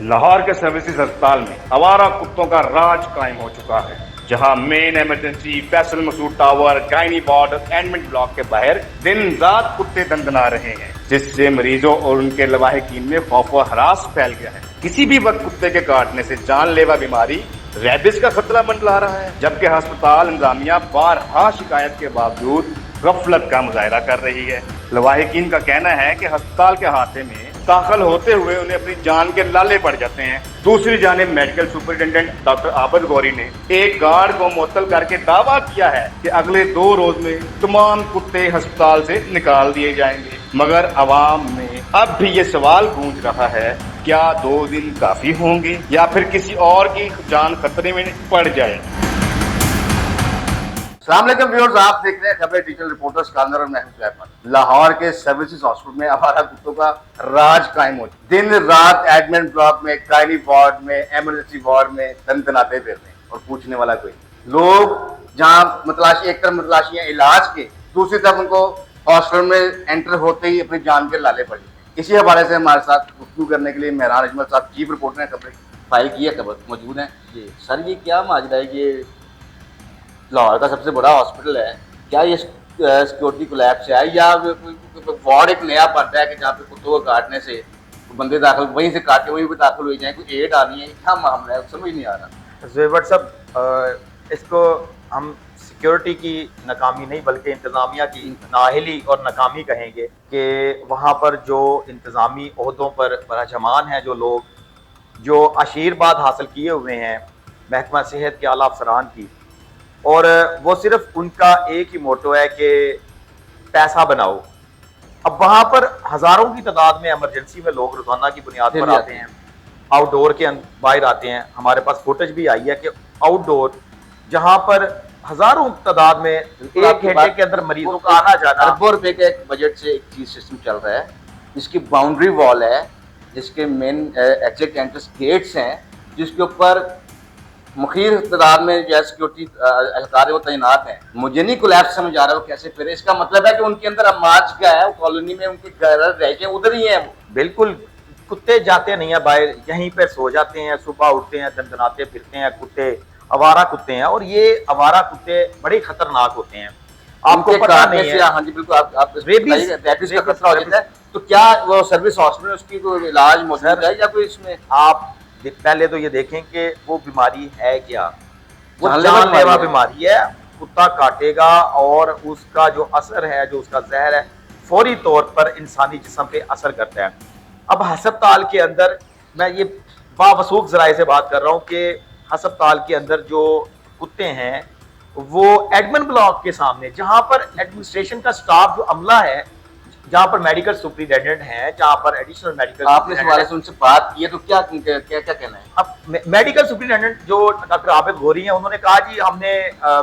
लाहौर के सर्विसेज अस्पताल में आवारा कुत्तों का राज कायम हो चुका है, जहां main emergency, Faisal Masood tower, gynae ward और एडमिट ब्लॉक के बाहर दिन रात कुत्ते दंदना रहे हैं, जिससे मरीजों और उनके लवाहिकीन में खौफ व हरास फैल गया है। किसी भी वक्त कुत्ते के काटने से जानलेवा बीमारी रेबिस का खतरा मंडरा रहा है, जबकि अस्पताल इंतजामिया बारहा शिकायत के बावजूद गफलत का मुजाहरा कर रही है। लवाहिकीन का कहना है कि अस्पताल के हाथे में दाखिल होते हुए उन्हें अपनी जान के लाले पड़ जाते हैं। दूसरी जानिब मेडिकल सुपरिटेंडेंट डॉक्टर आबद गौरी ने एक गार्ड को मुअत्तल करके दावा किया है कि अगले 2 रोज में तमाम कुत्ते अस्पताल से निकाल दिए जाएंगे, मगर अवाम में अब भी ये सवाल गूंज रहा है, क्या 2 दिन काफी होंगे या फिर किसी और की जान खतरे में पड़ जाए। अस्सलामुअलैकुम व्यूअर्स, आप देख रहे हैं खबर डिजिटल रिपोर्टर स्कांदर और मैं हूं सुहैब। लाहौर के सर्विसेज हॉस्पिटल में आवारा कुत्तों का राज कायम हो, दिन रात एडमिट ब्लॉक में, गायनी वार्ड में, इमरजेंसी वार्ड में दंदनाते फिर रहे हैं और पूछने वाला कोई। लोग जहां मतलाशी, एक तरफ मतलाशी है इलाज के, दूसरी तरफ उनको हॉस्पिटल में एंटर होते ही अपनी जान के लाले पड़े। इसी हवाले से हमारे साथ गुफ्तगू करने के लिए मेहरान अजमल साहब चीफ रिपोर्टर हैं, खबर फाइल की है, खबर मौजूद है जी। सर, ये क्या माजरा है? ये लाहौर का सबसे बड़ा हॉस्पिटल है, क्या ये सिक्योरिटी कोलैप्स है या वार्ड एक नया बन रहा है कि जहाँ पे कुत्तों को काटने से बंदे दाखिल वहीं से काट के वहीं पे दाखिल हो जाए, कोई एड आनी है, क्या मामला है, समझ नहीं आ रहा। ज़ेवर साहब, इसको हम सिक्योरिटी की नाकामी नहीं बल्कि इंतज़ामिया की नाअहली और नाकामी कहेंगे कि वहाँ पर जो इंतज़ामी ओहदों पर बराजमान हैं, जो लोग जो आशीर्वाद हासिल किए हुए हैं महकमा सेहत के आला अफसरान की, और वो सिर्फ उनका एक ही मोटो है कि पैसा बनाओ। अब वहाँ पर हज़ारों की तादाद में इमरजेंसी में लोग रोजाना की बुनियाद पर आते हैं, आउटडोर के बाहर आते हैं। हमारे पास फुटेज भी आई है कि आउटडोर जहाँ पर हजारों तादाद में एक घंटे के अंदर मरीजों का आना जाना। अरबों रुपए के एक बजट से एक चीज सिस्टम चल रहा है, जिसकी बाउंड्री वॉल है, जिसके मेन एग्जिट एंट्रेंस गेट्स हैं, जिसके ऊपर मुखीर तादाद में जो सिक्योरिटी एहलकार वो तैनात हैं। मुझे नहीं कोलैप्स समझ आ रहा है वो कैसे फिर। इसका मतलब है कि उनके अंदर अमाज क्या है, वो कॉलोनी में उनके घर रह के उधर ही है। बिल्कुल, कुत्ते जाते नहीं है बाहर, यहीं पे सो जाते हैं, सुबह उठते हैं, दंदनाते फिरते हैं कुत्ते, आवारा कुत्ते हैं। और ये आवारा कुत्ते बड़े खतरनाक होते हैं, आपको पता नहीं है। हाँ जी बिल्कुल, आप रेबीज का खतरा हो जाता है। तो क्या वो सर्विस हॉस्पिटल उसकी कोई इलाज मौजूद है या कोई इसमें? आप पहले तो ये देखें कि वो बीमारी है क्या। वो जानलेवा बीमारी है, कुत्ता काटेगा और उसका जो असर है, जो उसका जहर है, फौरी तौर पर इंसानी जिस्म पे असर करता है। अब हस्पताल के अंदर, मैं ये बावसूख जराए से बात कर रहा हूँ कि हस्पताल के अंदर जो कुत्ते हैं वो एडमिन ब्लॉक के सामने, जहां पर एडमिनिस्ट्रेशन का स्टाफ जो अमला है, जहां पर मेडिकल सुपरिटेंडेंट हैं, जहां पर एडिशनल मेडिकल, आपने इस बारे से उनसे बात की है तो क्या कहना है? अब मेडिकल सुपरिटेंडेंट जो डॉक्टर आबिद गौरी हैं, उन्होंने कहा जी हमने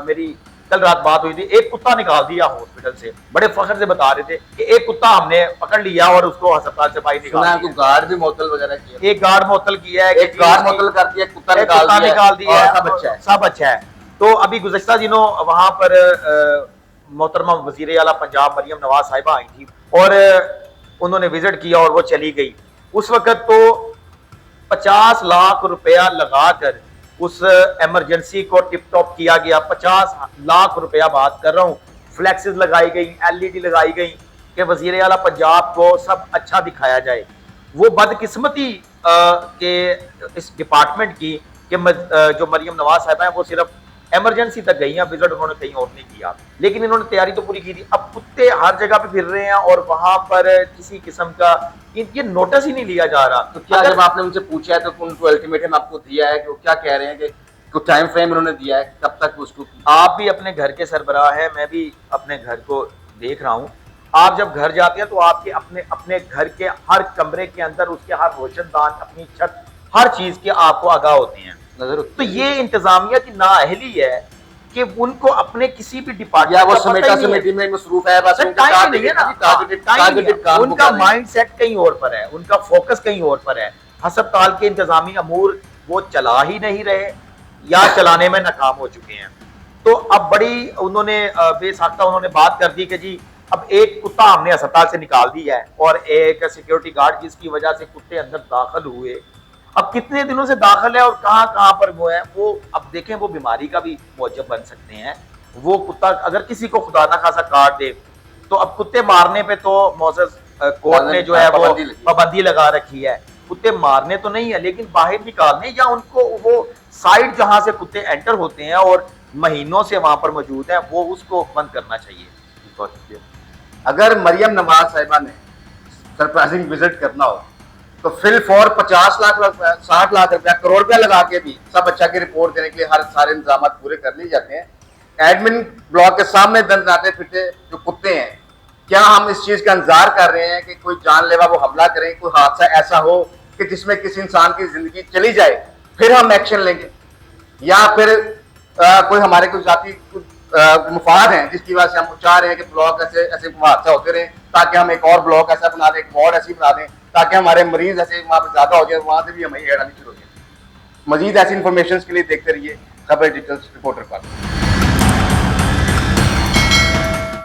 मेरी कल रात बात हुई थी, एक कुत्ता निकाल दिया हॉस्पिटल से। बड़े फख्र से बता रहे थे कि एक कुत्ता हमने पकड़ लिया और उसको अस्पताल से बाहर निकाल दिया। गार्ड भी मुअत्तल वगैरह किया, एक गार्ड मुअत्तल किया है, एक गार्ड मुअत्तल कर दिया, कुत्ता निकाल दिया, सब अच्छा है। तो अभी गुज़श्ता दिनों वहां पर मोहतरमा वज़ीर आला पंजाब मरियम नवाज साहिबा आई थी और उन्होंने विजिट किया और वो चली गई। उस वक्त तो 50 लाख रुपया लगाकर उस इमरजेंसी को टिप टॉप किया गया। 50 लाख रुपया बात कर रहा हूँ, फ्लैक्सेस लगाई गई, LED लगाई गई कि वज़ीर आला पंजाब को सब अच्छा दिखाया जाए। वो बदकिस्मती के इस डिपार्टमेंट की कि जो मरियम नवाज साहिबा है वो सिर्फ इमरजेंसी तक गई हैं, विजिट उन्होंने कहीं और नहीं किया, लेकिन इन्होंने तैयारी तो पूरी की थी। अब कुत्ते हर जगह पे फिर रहे हैं और वहां पर किसी किस्म का ये नोटिस ही नहीं लिया जा रहा। तो क्या जब आपने उनसे पूछा है तो उनको अल्टीमेटम आपको दिया है कि वो क्या कह रहे हैं कि कुछ टाइम फ्रेम उन्होंने दिया है कब तक उसको? आप भी अपने घर के सरबराह है, मैं भी अपने घर को देख रहा हूँ। आप जब घर जाते हैं तो आपके अपने घर के हर कमरे के अंदर उसके हर रोशनदान, अपनी छत, हर चीज के आपको आगाह होते हैं। तो ये इंतजामिया की नाअहली है कि उनको अपने किसी भी डिपार्टमेंट या वो समेटी में मसरूफ है, बस टाइम नहीं है ना, उनका माइंड सेट कहीं और पर है, उनका फोकस कहीं और पर है। हस्पताल के इंतजामी अमूर वो चला ही नहीं रहे या चलाने में नाकाम हो चुके हैं। तो अब बड़ी उन्होंने बेसाख्ता उन्होंने बात कर दी कि जी अब एक कुत्ता हमने अस्पताल से निकाल दिया है और एक सिक्योरिटी गार्ड जिसकी वजह से कुत्ते अंदर दाखिल हुए, اب کتنے دنوں سے داخل ہے اور کہاں کہاں پر وہ ہے، وہ اب دیکھیں وہ بیماری کا بھی موجب بن سکتے ہیں. وہ کتا اگر کسی کو خدا نہ خاصا کاٹ دے تو اب کتے مارنے پہ تو معزز کورٹ نے جو ہے وہ پابندی لگا رکھی ہے. کتے مارنے تو نہیں ہے لیکن باہر نکالنے یا ان کو وہ سائڈ جہاں سے کتے انٹر ہوتے ہیں اور مہینوں سے وہاں پر موجود ہیں وہ اس کو بند کرنا چاہیے. بہت شکریہ. اگر مریم نواز صاحبہ نے سرپرائزنگ وزٹ کرنا ہو تو فل فور 50 لاکھ روپے 60 لاکھ روپیہ کروڑ روپیہ لگا کے بھی سب اچھا کی رپورٹ دینے کے لیے سارے انتظامات پورے کر لیے جاتے ہیں. ایڈمن بلاک کے سامنے دن آتے پھرتے جو کتے ہیں، کیا ہم اس چیز کا انتظار کر رہے ہیں کہ کوئی جان لیوا وہ حملہ کریں، کوئی حادثہ ایسا ہو کہ جس میں کسی انسان کی زندگی چلی جائے پھر ہم ایکشن لیں گے، یا پھر کوئی ہمارے کوئی ذاتی مفاد ہیں جس کی وجہ سے ہم چاہ رہے ہیں کہ بلاک ایسے حادثہ ہوتے رہیں تاکہ ہم ایک اور بلاک ایسا بنا دیں، ایک وارڈ ایسی بنا دیں تاکہ ہمارے مریض ایسے وہاں پہ زیادہ ہو جائے، وہاں سے بھی ہمیں ایڈ آنی شروع ہو جائے. مزید ایسی انفارمیشن کے لیے دیکھتے رہیے خبر ڈیجیٹل رپورٹر پر.